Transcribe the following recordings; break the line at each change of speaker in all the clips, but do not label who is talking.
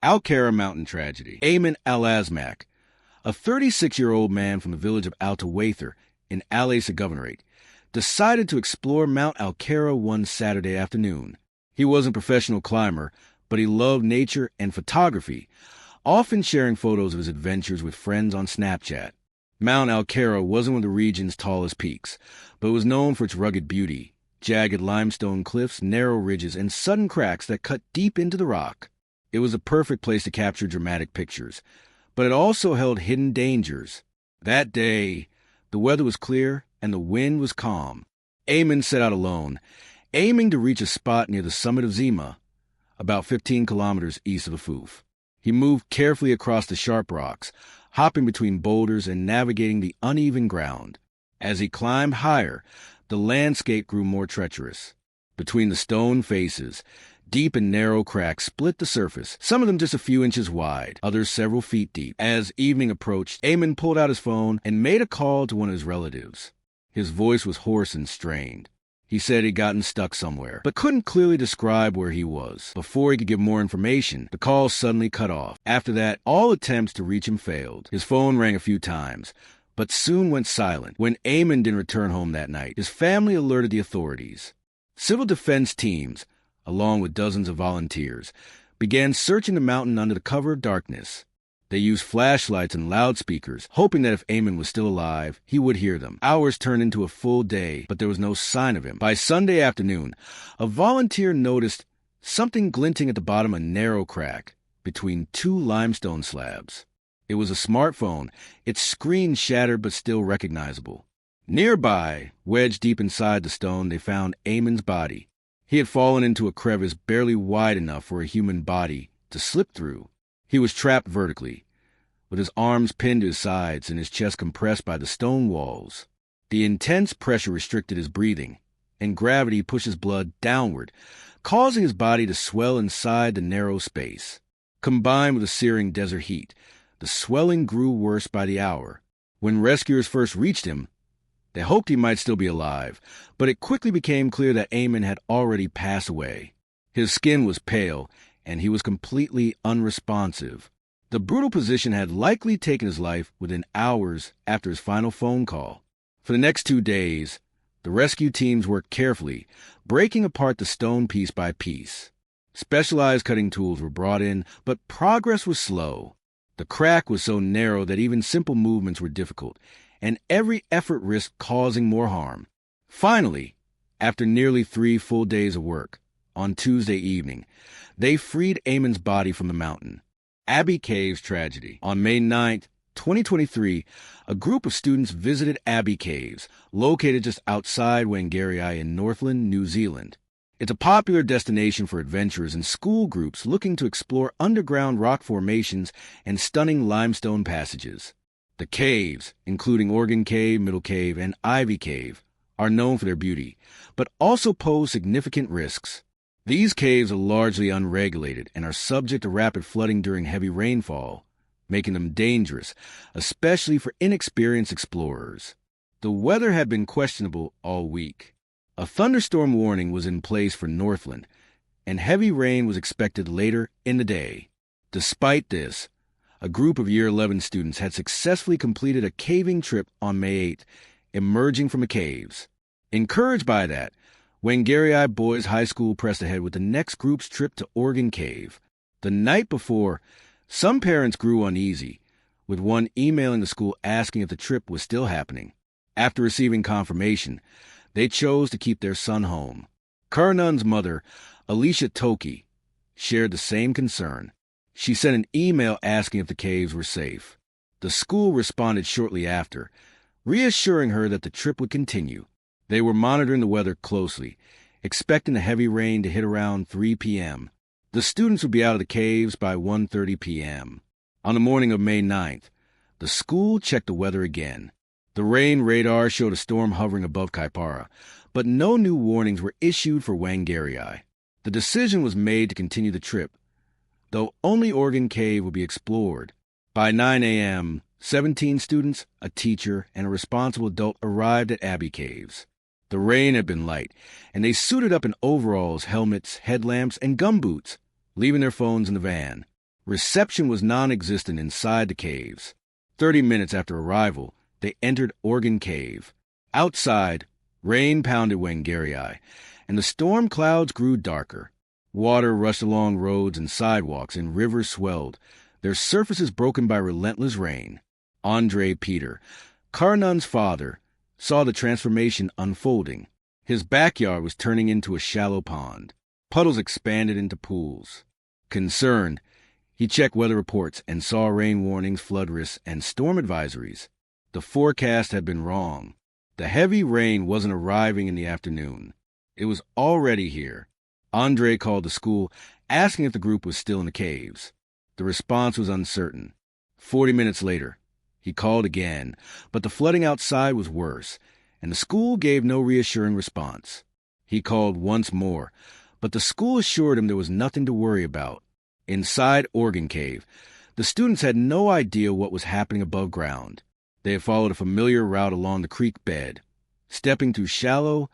Cara Mountain Tragedy. Ayman Al-Azmaq, a 36-year-old man from the village of Al-Tawaither in Al-Asa Governorate, decided to explore Mount Cara one Saturday afternoon. He wasn't a professional climber, but he loved nature and photography, often sharing photos of his adventures with friends on Snapchat. Mount Cara wasn't one of the region's tallest peaks, but was known for its rugged beauty, jagged limestone cliffs, narrow ridges, and sudden cracks that cut deep into the rock. It was a perfect place to capture dramatic pictures, but it also held hidden dangers. That day, the weather was clear and the wind was calm. Ayman set out alone, aiming to reach a spot near the summit of Zima, about 15 kilometers east of Afuf. He moved carefully across the sharp rocks, hopping between boulders and navigating the uneven ground. As he climbed higher, the landscape grew more treacherous. Between the stone faces, deep and narrow cracks split the surface, some of them just a few inches wide, others several feet deep. As evening approached, Ayman pulled out his phone and made a call to one of his relatives. His voice was hoarse and strained. He said he'd gotten stuck somewhere, but couldn't clearly describe where he was. Before he could give more information, the call suddenly cut off. After that, all attempts to reach him failed. His phone rang a few times, but soon went silent. When Ayman didn't return home that night, his family alerted the authorities. Civil defense teams, along with dozens of volunteers, began searching the mountain under the cover of darkness. They used flashlights and loudspeakers, hoping that if Ayman was still alive, he would hear them. Hours turned into a full day, but there was no sign of him. By Sunday afternoon, a volunteer noticed something glinting at the bottom of a narrow crack between two limestone slabs. It was a smartphone, its screen shattered but still recognizable. Nearby, wedged deep inside the stone, they found Ayman's body. He had fallen into a crevice barely wide enough for a human body to slip through. He was trapped vertically, with his arms pinned to his sides and his chest compressed by the stone walls. The intense pressure restricted his breathing, and gravity pushed his blood downward, causing his body to swell inside the narrow space. Combined with the searing desert heat, the swelling grew worse by the hour. When rescuers first reached him, they hoped he might still be alive, but it quickly became clear that Ayman had already passed away. His skin was pale, and he was completely unresponsive. The brutal position had likely taken his life within hours after his final phone call. For the next 2 days, the rescue teams worked carefully, breaking apart the stone piece by piece. Specialized cutting tools were brought in, but progress was slow. The crack was so narrow that even simple movements were difficult, and every effort risked causing more harm. Finally, after nearly 3 full days of work, on Tuesday evening, they freed Ayman's body from the mountain. Abay Caves Tragedy. On May 9, 2023, a group of students visited Abay Caves, located just outside Whangarei in Northland, New Zealand. It's a popular destination for adventurers and school groups looking to explore underground rock formations and stunning limestone passages. The caves, including Organ Cave, Middle Cave, and Ivy Cave, are known for their beauty, but also pose significant risks. These caves are largely unregulated and are subject to rapid flooding during heavy rainfall, making them dangerous, especially for inexperienced explorers. The weather had been questionable all week. A thunderstorm warning was in place for Northland, and heavy rain was expected later in the day. Despite this, a group of Year 11 students had successfully completed a caving trip on May 8, emerging from the caves. Encouraged by that, Whangarei Boys High School pressed ahead with the next group's trip to Organ Cave. The night before, some parents grew uneasy, with one emailing the school asking if the trip was still happening. After receiving confirmation, they chose to keep their son home. Karnun's mother, Alicia Toki, shared the same concern. She sent an email asking if the caves were safe. The school responded shortly after, reassuring her that the trip would continue. They were monitoring the weather closely, expecting the heavy rain to hit around 3 p.m. The students would be out of the caves by 1:30 p.m. On the morning of May 9th, the school checked the weather again. The rain radar showed a storm hovering above Kaipara, but no new warnings were issued for Whangarei. The decision was made to continue the trip, though only Organ Cave would be explored. By 9 a.m., 17 students, a teacher, and a responsible adult arrived at Abay Caves. The rain had been light, and they suited up in overalls, helmets, headlamps, and gumboots, leaving their phones in the van. Reception was non-existent inside the caves. 30 minutes after arrival, they entered Organ Cave. Outside, rain pounded Wangari, and the storm clouds grew darker. Water rushed along roads and sidewalks, and rivers swelled, their surfaces broken by relentless rain. Andre Peter, Karnan's father, saw the transformation unfolding. His backyard was turning into a shallow pond. Puddles expanded into pools. Concerned, he checked weather reports and saw rain warnings, flood risks, and storm advisories. The forecast had been wrong. The heavy rain wasn't arriving in the afternoon. It was already here. Andre called the school, asking if the group was still in the caves. The response was uncertain. 40 minutes later, he called again, but the flooding outside was worse, and the school gave no reassuring response. He called once more, but the school assured him there was nothing to worry about. Inside Organ Cave, the students had no idea what was happening above ground. They had followed a familiar route along the creek bed, stepping through shallow,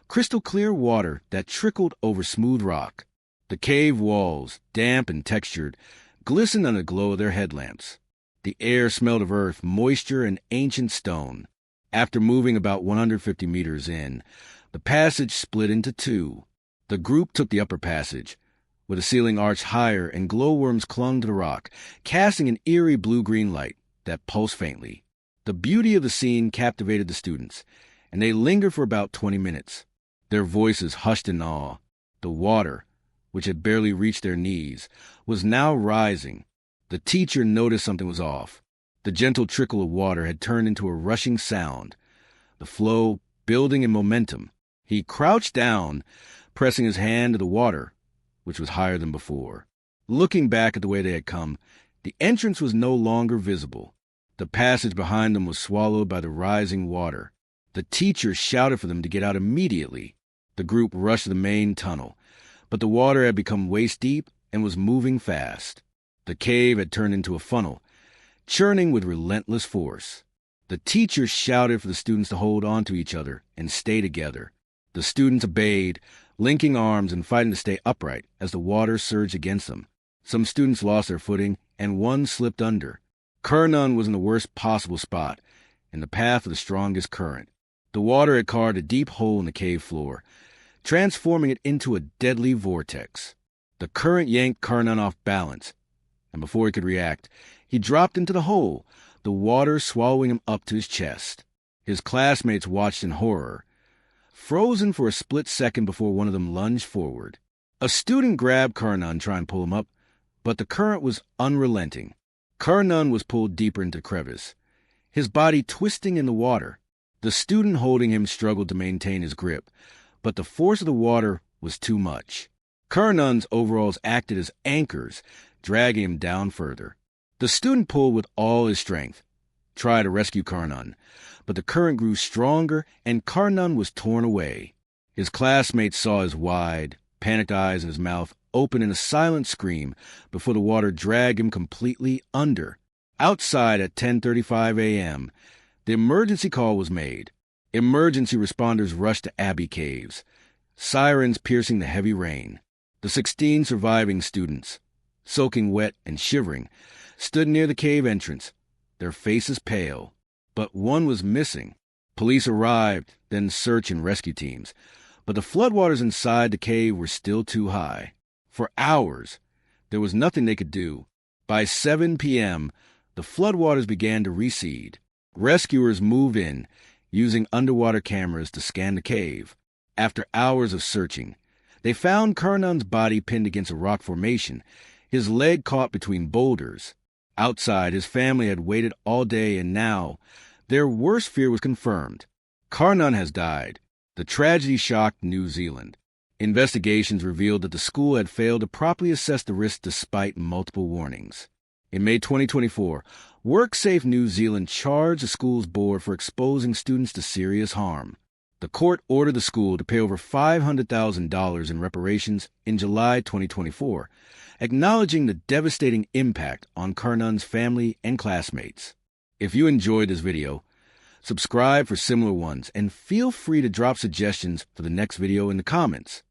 crystal-clear water that trickled over smooth rock. The cave walls, damp and textured, glistened under the glow of their headlamps. The air smelled of earth, moisture, and ancient stone. After moving about 150 meters in, the passage split into two. The group took the upper passage, where the ceiling arched higher and glowworms clung to the rock, casting an eerie blue-green light that pulsed faintly. The beauty of the scene captivated the students, and they lingered for about 20 minutes, their voices hushed in awe. The water, which had barely reached their knees, was now rising. The teacher noticed something was off. The gentle trickle of water had turned into a rushing sound, the flow building in momentum. He crouched down, pressing his hand to the water, which was higher than before. Looking back at the way they had come, the entrance was no longer visible. The passage behind them was swallowed by the rising water. The teacher shouted for them to get out immediately. The group rushed to the main tunnel, but the water had become waist-deep and was moving fast. The cave had turned into a funnel, churning with relentless force. The teacher shouted for the students to hold on to each other and stay together. The students obeyed, linking arms and fighting to stay upright as the water surged against them. Some students lost their footing, and one slipped under. Karnan was in the worst possible spot, in the path of the strongest current. The water had carved a deep hole in the cave floor, transforming it into a deadly vortex. The current yanked Karnan off balance, and before he could react, he dropped into the hole, the water swallowing him up to his chest. His classmates watched in horror, frozen for a split second before one of them lunged forward. A student grabbed Karnan, trying to pull him up, but the current was unrelenting. Karnan was pulled deeper into the crevice, his body twisting in the water. The student holding him struggled to maintain his grip, but the force of the water was too much. Karnan's overalls acted as anchors, dragging him down further. The student pulled with all his strength, tried to rescue Karnan, but the current grew stronger and Karnan was torn away. His classmates saw his wide, panicked eyes and his mouth open in a silent scream before the water dragged him completely under. Outside at 10:35 a.m., the emergency call was made. Emergency responders rushed to Abay Caves, sirens piercing the heavy rain. The 16 surviving students, soaking wet and shivering, stood near the cave entrance, their faces pale. But one was missing. Police arrived, then search and rescue teams. But the floodwaters inside the cave were still too high. For hours, there was nothing they could do. By 7 p.m., the floodwaters began to recede. Rescuers moved in, using underwater cameras to scan the cave. After hours of searching, they found Karnan's body pinned against a rock formation, his leg caught between boulders. Outside, his family had waited all day, and now their worst fear was confirmed. Karnan has died. The tragedy shocked New Zealand. Investigations revealed that the school had failed to properly assess the risk despite multiple warnings. In May 2024, WorkSafe New Zealand charged the school's board for exposing students to serious harm. The court ordered the school to pay over $500,000 in reparations in July 2024, acknowledging the devastating impact on Karnan's family and classmates. If you enjoyed this video, subscribe for similar ones and feel free to drop suggestions for the next video in the comments.